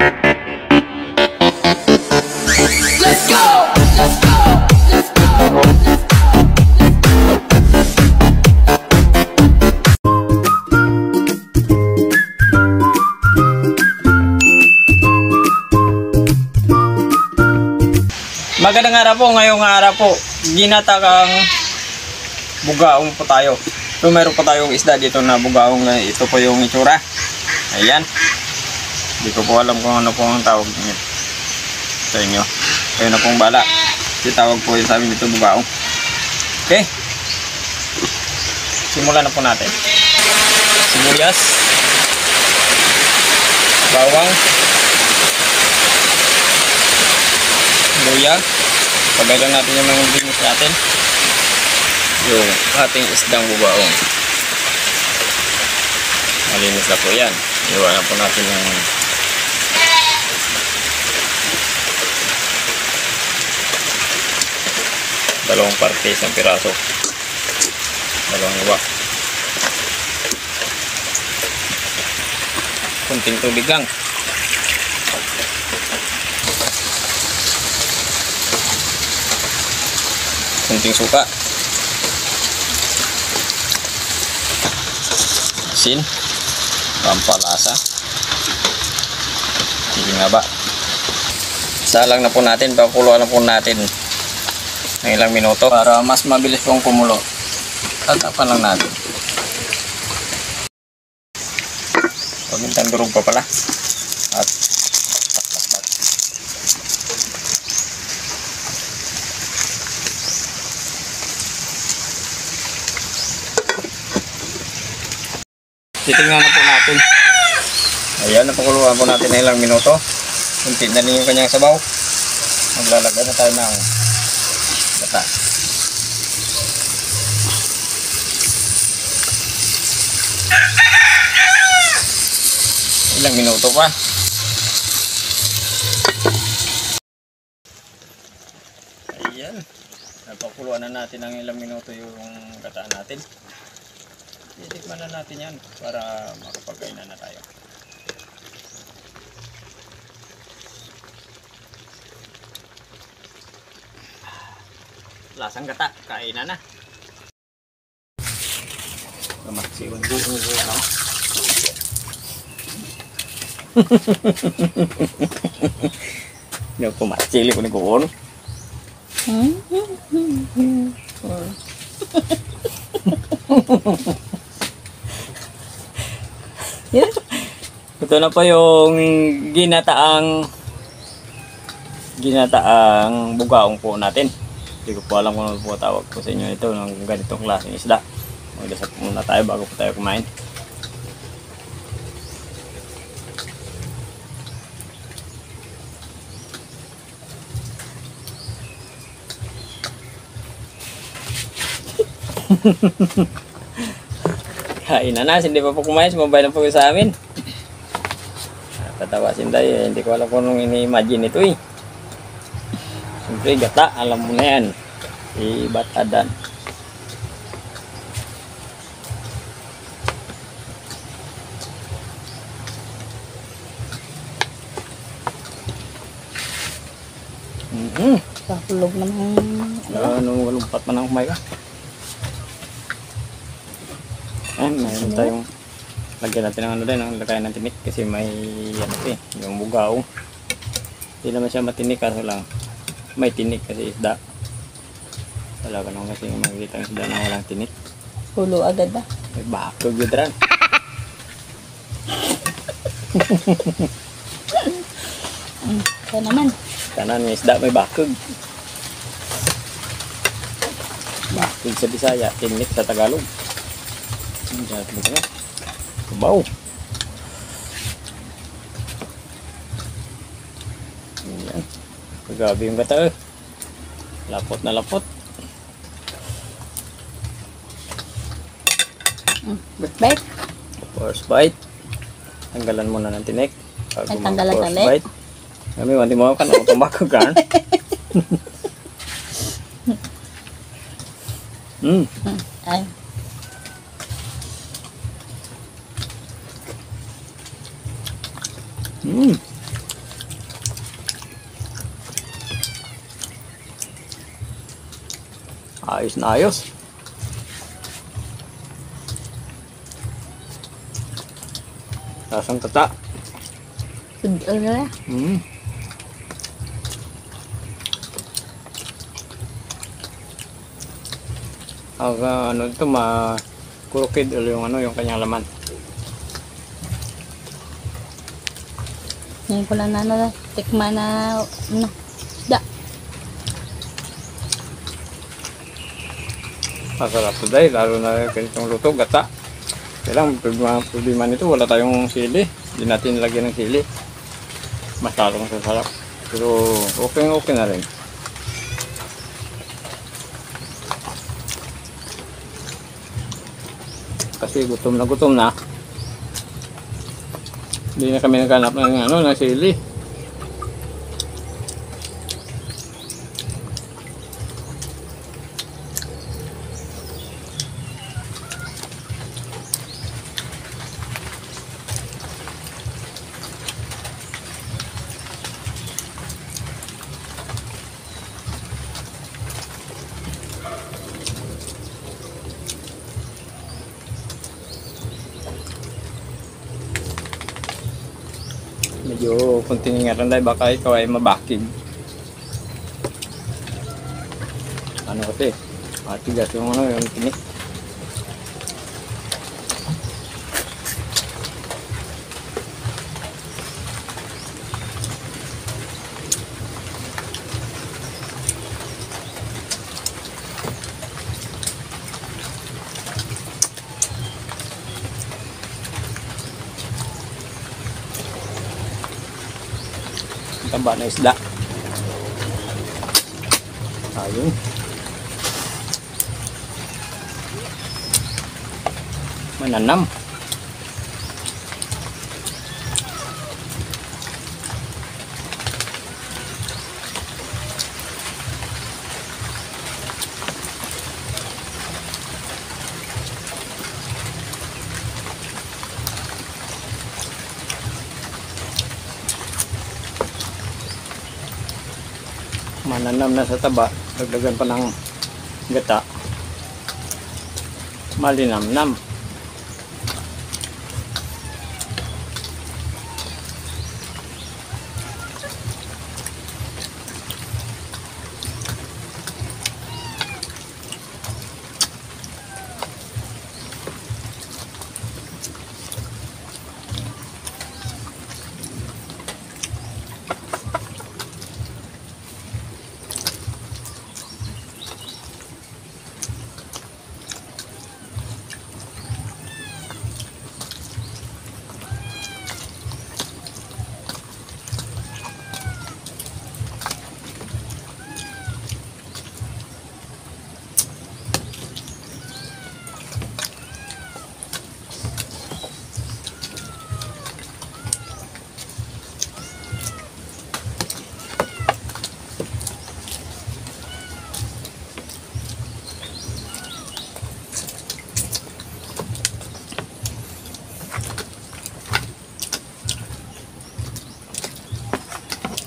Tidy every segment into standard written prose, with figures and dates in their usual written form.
Let's go! Let's go! Let's go! Magandang araw po, ngayong araw po, ginatakang bugaong po tayo. So meron po tayong isda dito na bugaong, ito po yung itsura. Ayan. Hindi ko po alam kung ano po ang tawag niyo sa inyo. Kayo na pong bala. Tawag po yun sa amin dito bugaong. Okay. Simulan na po natin. Sibuyas. Bawang. Luya. Pagailan natin yung mga binis natin. Yung ating isdang bubaong. Malinis na po yan. Iwanan po natin yung dalawang parte, isang piraso. Dalawang iwa. Kunting tubig lang. Kunting suka, asin, pampalasa. Sige nga ba, salang na po natin, pakuluan na po natin ng ilang minuto para mas mabilis pong kumulo. Tatapan lang natin. Pagintang durog pa pala at titingnan na po natin. Ayan, napakuluan po natin na ilang minuto. Kunti na rin yung kanyang sabaw. Maglalagay na tayo ng gata. Ilang minuto pa. Ayan, napakuluan na natin ng ilang minuto yung gata natin. Titikman na natin yan para makapagkainan na tayo. Lasang gata, kainan na. Kamaksiwan buong ano? Hindi ako matsili ko ni Kuon. Yeah. Ito na po yung ginataang bugaong po natin. Hindi ko po alam kung ano po tawag po sa inyo ito ng ganitong klaseng isda. Magdasal muna tayo bago po tayo kumain. Kain na, hindi pa po kumain, sumabay na po sa amin. Tatawasin tayo, hindi ko alam kung anong ini-imagine ito eh. Siyempre gata, alam mo na yan. Ibatadan. Kahulog naman. Ano, lumpat man ang kumay ka. Mayroon tayong lagyan natin ng ano din, ang lagayan ng tinik kasi may ano eh, yung bugaong. Hindi naman siya matinik kaso lang may tinik kasi isda. Talaga naman kasi makikita ng isda na walang tinik. Hulo agad ba? May bakog yun rin. Ito naman. Kanan may isda, may bakog. Bakog sa Bisaya, tinik sa Tagalog. Wow. Ayan. Kagabi yung gata eh. Lapot na lapot. First bite. First bite. Tanggalan muna ng tinik. Ay, tanggalan ng tinik. Kami, wanti mo kan ako tumbako kan. Ay. Ayos na ayos. Lasang tata. Ano? Mm. Ano ito, kurukid ulit yung yung kanyang laman. Ngayon ko lang na tikman na da. Masarap to dahil, lalo na ganitong luto, gata. Kailang problema nito, wala tayong sili. Hindi natin nilagyan ng sili. Mas lalong masarap. Pero okay na rin. Kasi gutom na. Hindi na kami naghanap ng sili. Medyo kunting ingatan dahil baka ikaw ay mabakig. Ano kasi, matigas yung yung tinik. Tamba na isda. Ayun. Mananam. Mananam na sa taba, dagdagan pa ng gata, malinamnam.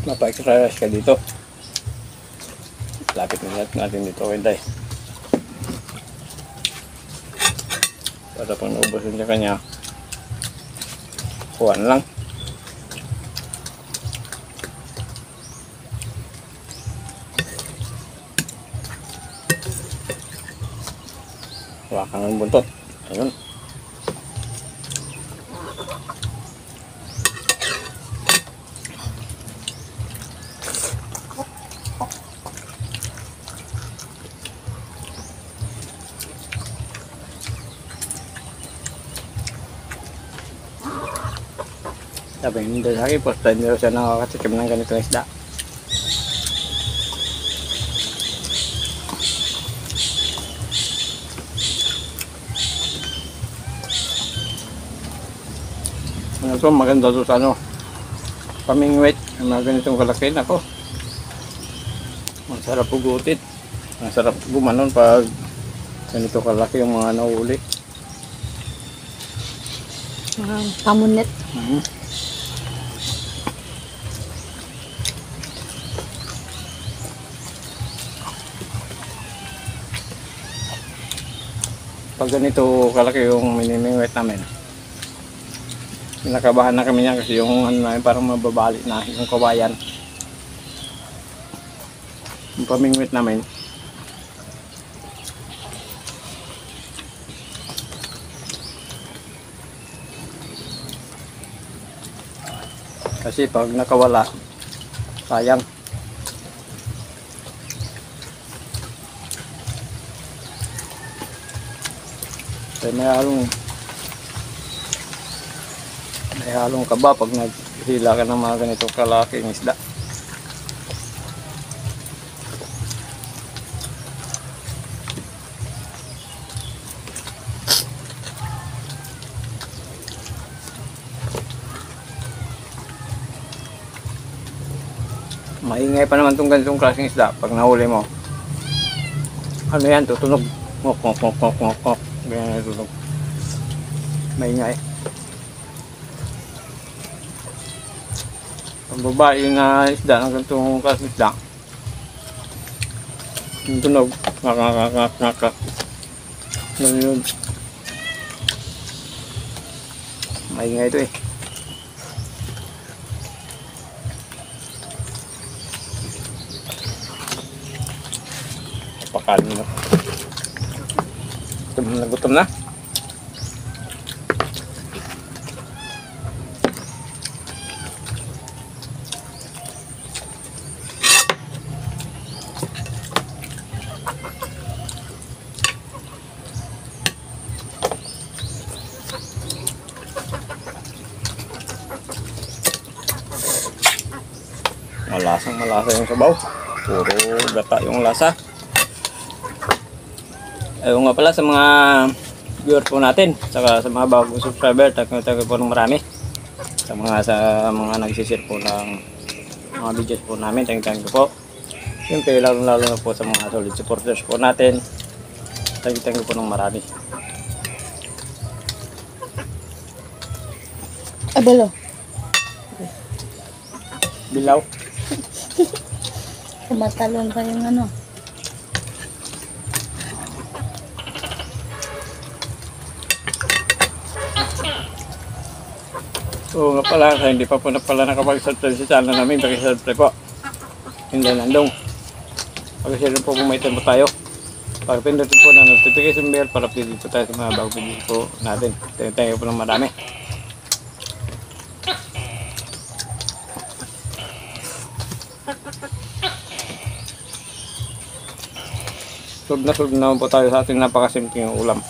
Mapa-exercise ka dito. Lapit na natin dito kay Day. Para pang naubusin sa kanya, kuha na lang. Hawakan ng buntot. Ayun. Sabi hindi sa akin, posta hindi siya nakakatikim ng ganitong isda. Ano to, maganda to sa pamingwit, mga ganitong kalaki na ko. Masarap pugutit. Masarap gumanon pag ganito kalaki yung mga nahuli. Pamunit. pag ganito kalaki yung minimingwit namin, kinakabahan na kami niya kasi yung ano namin parang mababali na yung kawayan. Yung pamingwit namin. Kasi pag nakawala, sayang. Kaya may halong kaba pag naghila ka ng mga ganitong kalaking isda. Maingay pa naman itong ganitong klaseng isda pag nahuli mo. Ano yan, tutunog. Ngok, ngok, ngok, ngok, ngok, ngok. Ganyan tutunog. Maingay. Ang babae na isda ng ganitong klaseng isda, yung tunog, ngak, ngak, ngak, ngak, ngak, ngak. Yun. Maingay ito eh. Pakain mo. Gutom na. Malasa yung sabaw. Puro gata yung lasa. Ayun nga pala sa mga viewers po natin, saka sa mga bagong subscriber, tayo po ng marami. Sa mga nagsishare po ng mga videos po namin, thank you po. Siyempre, lalo na po sa mga solid supporters po natin, thank you po ng marami. Abalo. Bilaw. Kumatalon pa yung ano. Oo nga pala, kaya hindi pa po na pala nakapag-subscribe sa channel namin, pag-subscribe po. Hindi nandong. Pag-share po kung may tempo tayo. Pag-pindutin po ng notification bell para update po tayo sa mga bagong video po natin. Thank you po ng marami. Sulod na naman po tayo sa ating napakasimpleng ulam.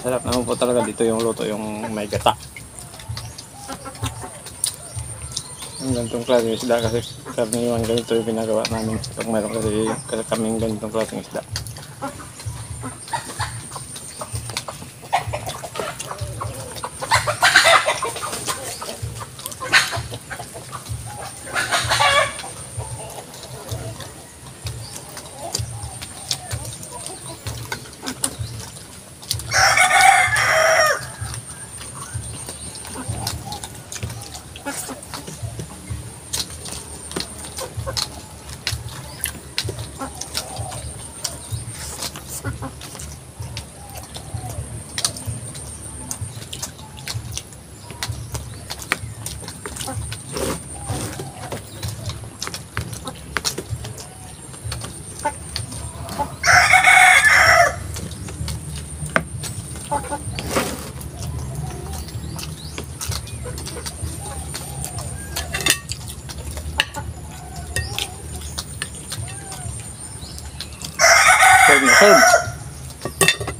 Sarap naman po talaga dito yung luto, yung may gata. Yung ganitong klaseng isda kasi karaniwan ganito yung ginagawa namin pag mayroon kasi kaming ganitong klaseng isda.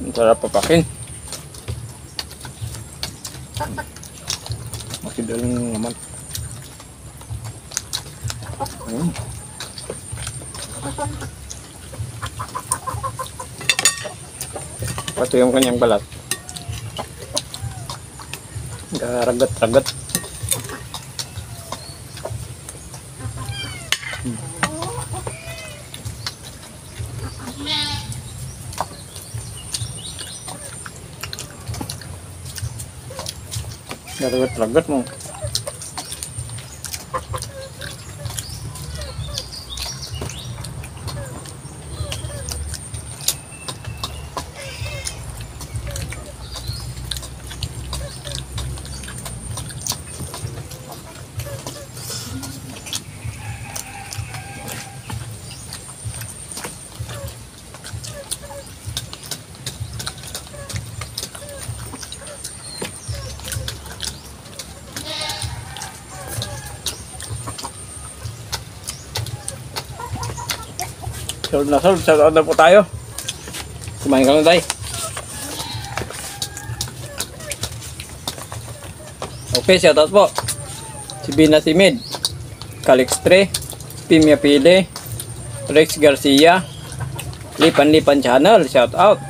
Ang sarap papakin. Makidaling naman. Pati yung kanyang balat. Ragat-ragat. Ragat-ragat mo. Solve na solve. Shout out na po tayo. Kumain ka lang tayo. Okay, shout out po. Si Bina Simid, Calixtre, Pimia Pile, Rex Garcia, Lipan Channel, shout out.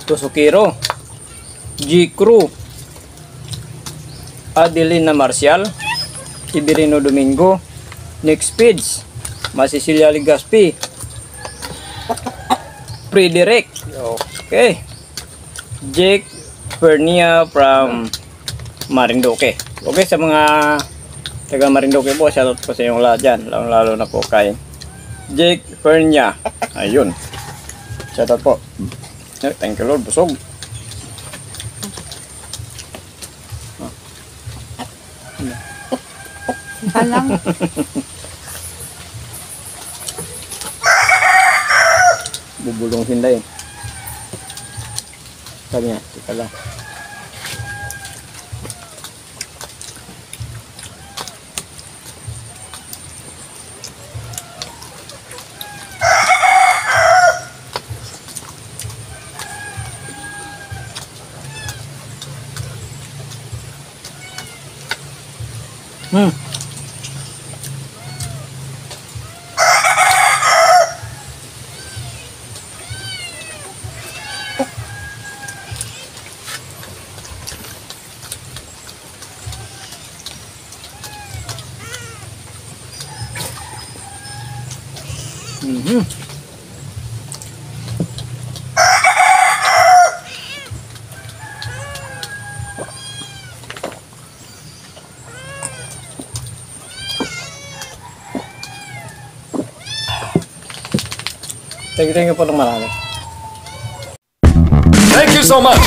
Tusukiro, G Crew, Adelina Marcial, Ibirino Domingo, Nick Speeds, Masisilia Ligaspi, Frederick, okay, Jake Pernia from Marinduque. Okay, sa mga taga Marinduque po, shoutout po sa inyong lahat dyan, lalo na po kay Jake Pernia. Ayun, shoutout po. Thank you Lord, busog. Alang. Bubulong sinday. Sabi niya, tika lang. Thank you po ng marami. Thank you so much.